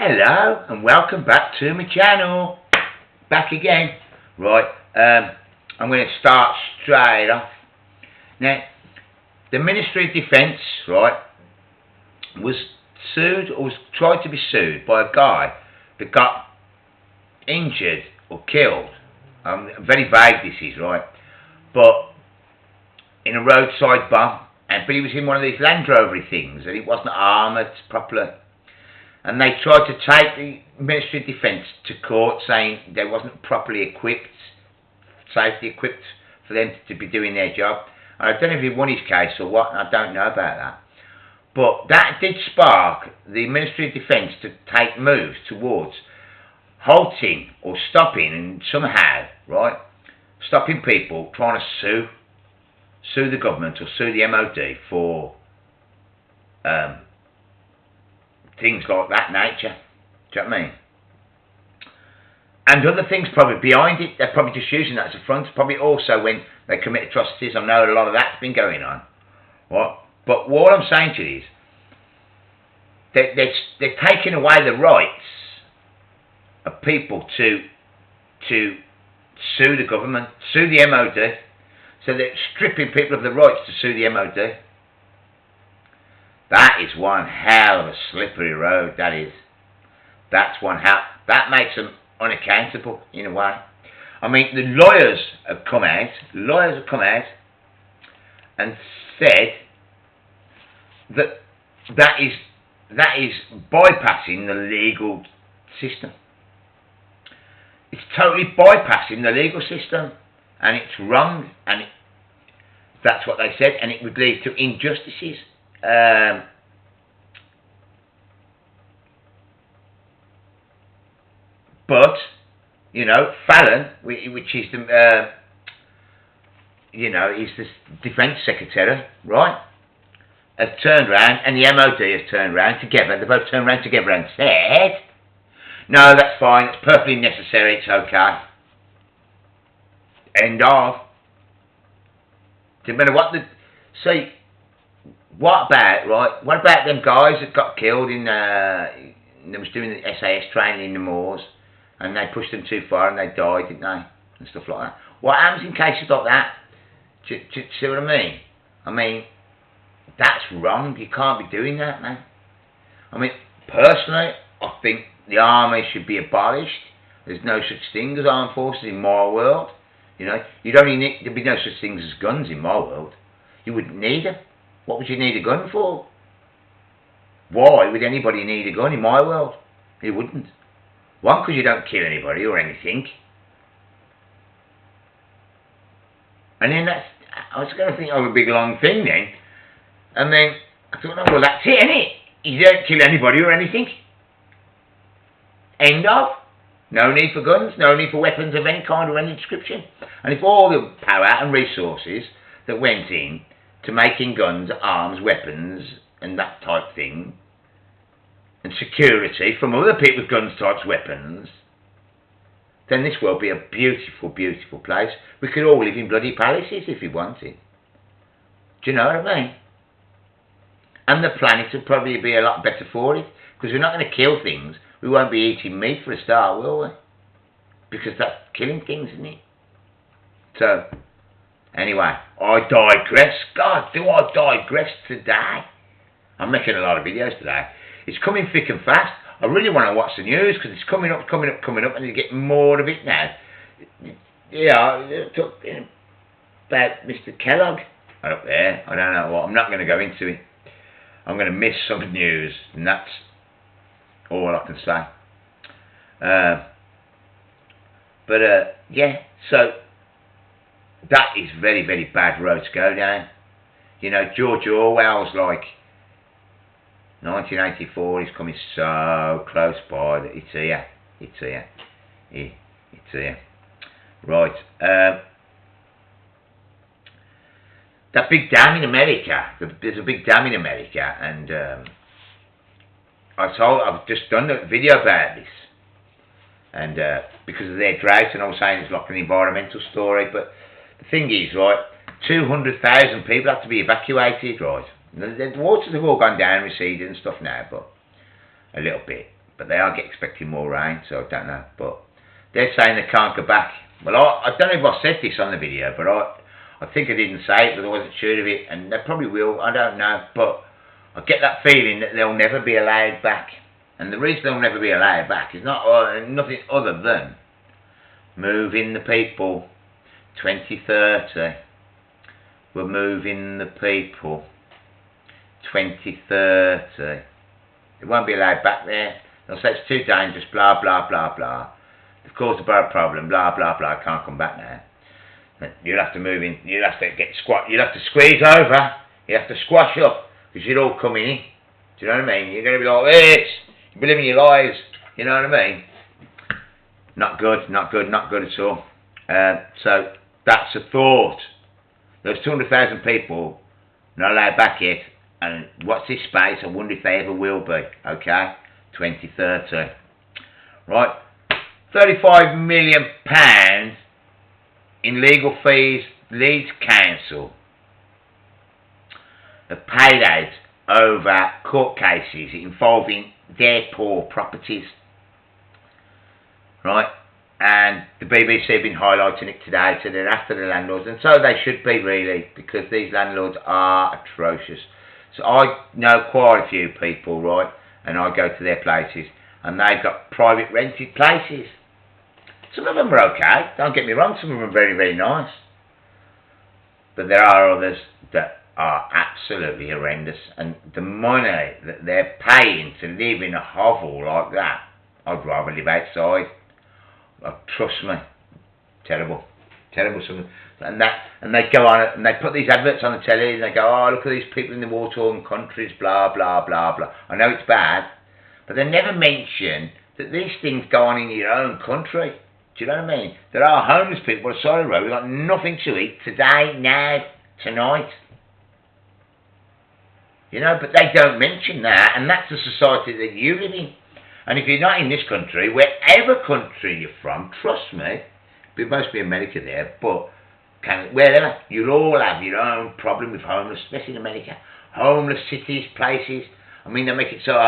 Hello and welcome back to my channel. Back again. Right, I'm going to start straight off. Now, the Ministry of Defence, right, was sued or was tried to be sued by a guy that got injured or killed. Very vague this is, right, but in a roadside bomb, but he was in one of these Land Rover things and it wasn't armoured properly. And they tried to take the Ministry of Defence to court saying they wasn't properly equipped, safety equipped for them to be doing their job. And I don't know if he won his case or what, and I don't know about that. But that did spark the Ministry of Defence to take moves towards halting or stopping and somehow, right, stopping people trying to sue the government or sue the MOD for things like that nature. Do you know what I mean? And other things probably behind it, they're probably just using that as a front. Probably also when they commit atrocities. I know a lot of that's been going on. Right? But what I'm saying to you is, they're taking away the rights of people to sue the government, sue the MOD. So they're stripping people of the rights to sue the MOD. That is one hell of a slippery road, that is. That's one hell. That makes them unaccountable, in a way. I mean, the lawyers have come out and said that that is bypassing the legal system. It's totally bypassing the legal system, and it's wrong, and that's what they said, and it would lead to injustices. But you know, Fallon, which is the you know, he's the Defence Secretary, right, has turned round, and the MOD has turned round together. They both turned round together and said, "No, that's fine. It's perfectly necessary. It's okay." End of. No matter what the see. What about, right, what about them guys that got killed in, they was doing the SAS training in the moors, and they pushed them too far and they died, didn't they, and stuff like that. What happens in cases like that? Do you see what I mean? I mean, that's wrong. You can't be doing that, man. I mean, personally, I think the army should be abolished. There's no such thing as armed forces in my world. You know, there'd be no such things as guns in my world. You wouldn't need them. What would you need a gun for? Why would anybody need a gun in my world? You wouldn't. One, because you don't kill anybody or anything. And then I was going to think of a big long thing then. And then I thought, oh, well, that's it, isn't it? You don't kill anybody or anything. End of. No need for guns, no need for weapons of any kind or any description. And if all the power and resources that went in to making guns, arms, weapons, and that type thing, and security from other people with guns, types, weapons, then this world would be a beautiful, beautiful place. We could all live in bloody palaces if we wanted. Do you know what I mean? And the planet would probably be a lot better for it, because we're not going to kill things. We won't be eating meat for a start, will we? Because that's killing things, isn't it? So, anyway, I digress. God, do I digress today? I'm making a lot of videos today. It's coming thick and fast. I really want to watch the news because it's coming up, and you get more of it now. Yeah, talking about Mr. Kellogg up there. I don't know what. I'm not going to go into it. I'm going to miss some news, and that's all I can say. Yeah, so that is very, very bad road to go down. You know, George Orwell's like 1984 is coming so close by that it's here. It's here. It's here. Right. That big dam in America. There's a big dam in America, and I've just done a video about this, and because of their drought, and I was saying it's like an environmental story, but the thing is, right, 200,000 people have to be evacuated, right? The waters have all gone down, receded and stuff now, but a little bit. but they are expecting more rain, so I don't know. But they're saying they can't go back. Well, I don't know if I said this on the video, but I think I didn't say it, but I wasn't sure of it, and they probably will, I don't know, but I get that feeling that they'll never be allowed back. And the reason they'll never be allowed back is nothing other than moving the people. 2030. We're moving the people. 2030. They won't be allowed back there. They'll say it's too dangerous, blah, blah, blah, blah. They've caused a bad problem, blah, blah, blah. Can't come back now. You'll have to move in. You'll have to get you'll have to squeeze over. You have to squash up, because you're all coming in. Do you know what I mean? You're going to be like this. You'll be living your lives. You know what I mean? Not good, not good, not good at all. So that's a thought. There's 200,000 people not allowed back yet, and what's this space? I wonder if they ever will be. Okay, 2030. Right, £35 million in legal fees. Leeds Council have paid out over court cases involving their poor properties. Right, and the BBC have been highlighting it today, so they're after the landlords, and so they should be, really, because these landlords are atrocious. So I know quite a few people, right, and I go to their places, and they've got private rented places. Some of them are okay, don't get me wrong, some of them are very, very nice, but there are others that are absolutely horrendous, and the money that they're paying to live in a hovel like that, I'd rather live outside. Trust me, terrible, terrible. And they go on and they put these adverts on the telly, and they go, oh, look at these people in the war-torn countries, blah, blah, blah, blah. I know it's bad, but they never mention that these things go on in your own country. Do you know what I mean? There are homeless people on the side of the road who've got nothing to eat today, now, tonight. You know, but they don't mention that, and that's the society that you live in. And if you're not in this country, wherever country you're from, trust me, it must be America there, but wherever, you'll all have your own problem with homeless, especially in America. Homeless cities, places. I mean, they make it so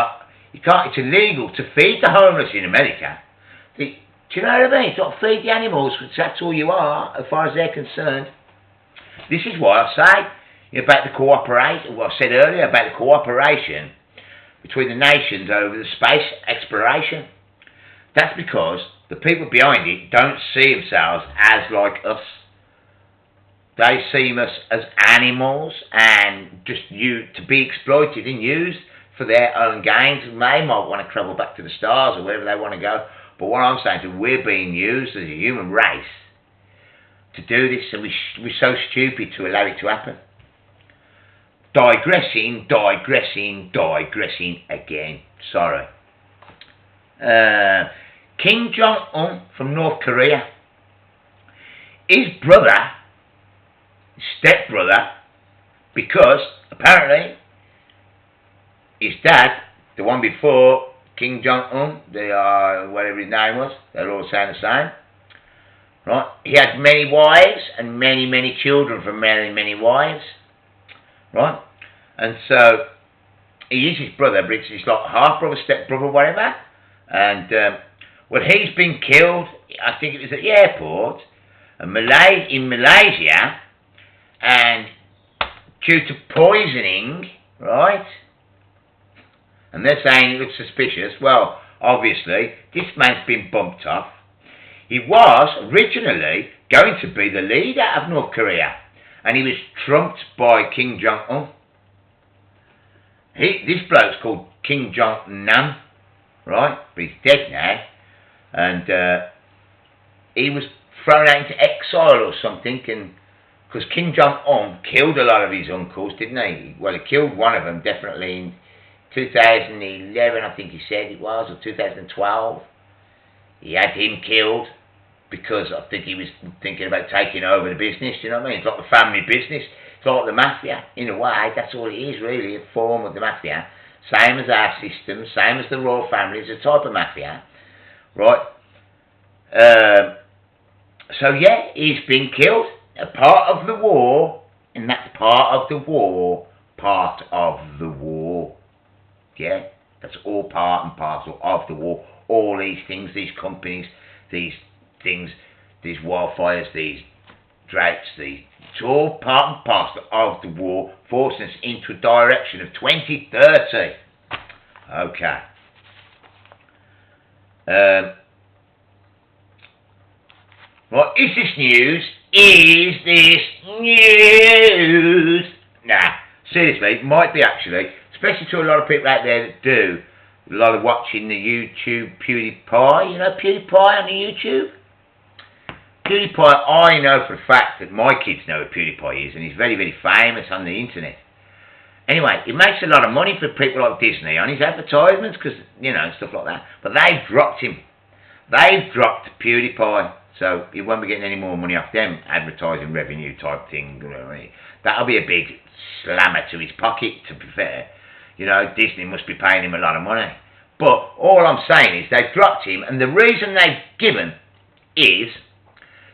it's illegal to feed the homeless in America. Do you know what I mean? It's not feed the animals, because that's all you are, as far as they're concerned. This is why I say about the cooperation, what I said earlier about the cooperation between the nations over the space exploration. That's because the people behind it don't see themselves as like us. They see us as animals and just to be exploited and used for their own gains. They might want to travel back to the stars or wherever they want to go. But what I'm saying is we're being used as a human race to do this, and we're so stupid to allow it to happen. Digressing again. Sorry. Kim Jong-un from North Korea. His brother, stepbrother, because apparently his dad, the one before Kim Jong-un, whatever his name was, they're all saying the same. Right? He had many wives and many, many children from many, many wives. Right? And so he is his brother, but it's like half-brother, step-brother, whatever. And, well, he's been killed, I think it was at the airport, in Malaysia, and due to poisoning, right? And they're saying it looks suspicious. Well, obviously, this man's been bumped off. He was originally going to be the leader of North Korea, and he was trumped by Kim Jong-un. This bloke's called Kim Jong-nam, right? But he's dead now. And he was thrown out into exile or something, and because Kim Jong-un killed a lot of his uncles, didn't he? Well, he killed one of them, definitely, in 2011, I think he said it was, or 2012. He had him killed, because I think he was thinking about taking over the business, you know what I mean? It's like the family business. It's like the mafia, in a way. That's all it is, really, a form of the mafia. Same as our system, same as the royal family. It's a type of mafia, right? So, yeah, he's been killed. A part of the war, and that's part of the war. Yeah? That's all part and parcel of the war. All these things, these companies, these things, these wildfires, these droughts, it's all part and parcel of the war, forcing us into a direction of 2030. Okay. Right, is this news? Is this news? Nah, seriously, it might be actually, especially to a lot of people out there that do a lot of watching the YouTube Pewdiepie. You know Pewdiepie on the YouTube? Pewdiepie, I know for a fact that my kids know who Pewdiepie is, and he's very, very famous on the internet. Anyway, he makes a lot of money for people like Disney on his advertisements, because, you know, stuff like that. But they've dropped him. They've dropped Pewdiepie, so he won't be getting any more money off them advertising revenue type thing. That'll be a big slammer to his pocket, to be fair. You know, Disney must be paying him a lot of money. But all I'm saying is they've dropped him, and the reason they've given is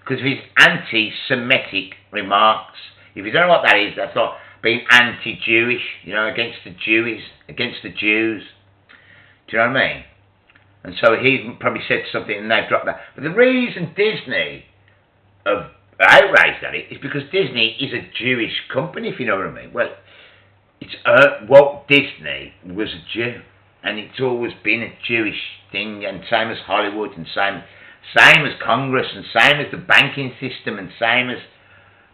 because of his anti-Semitic remarks. If you don't know what that is, that's like being anti-Jewish, you know, against the Jews. Do you know what I mean? And so he probably said something and they've dropped that. But the reason Disney have outraged at it is because Disney is a Jewish company, if you know what I mean. Well, it's Walt Disney was a Jew, and it's always been a Jewish thing, and same as Hollywood, and same as Congress, and same as the banking system, and same as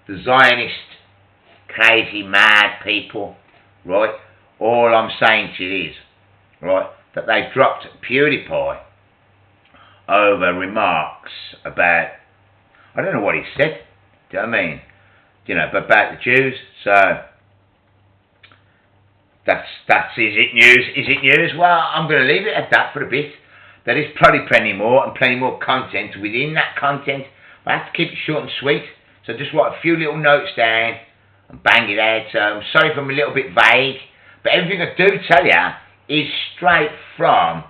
the Zionist crazy mad people, right? All I'm saying to you is, right, that they dropped Pewdiepie over remarks about, I don't know what he said, do you know what I mean? You know, but about the Jews. So that's is it news? Is it news? Well, I'm going to leave it at that for a bit. There is probably plenty more content within that content, but I have to keep it short and sweet. So just write a few little notes down and bang it out. So I'm sorry if I'm a little bit vague, but everything I do tell you is straight from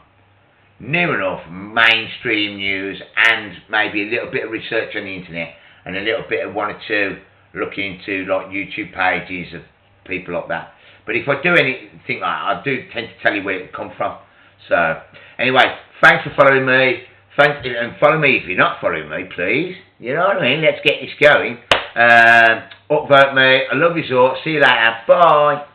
near enough mainstream news, and maybe a little bit of research on the internet, and a little bit of one or two looking into like YouTube pages of people like that. But if I do anything like that, I do tend to tell you where it come from. So anyway, thanks for following me. And follow me if you're not following me, please. You know what I mean? Let's get this going. Upvote me. I love you all. See you later. Bye.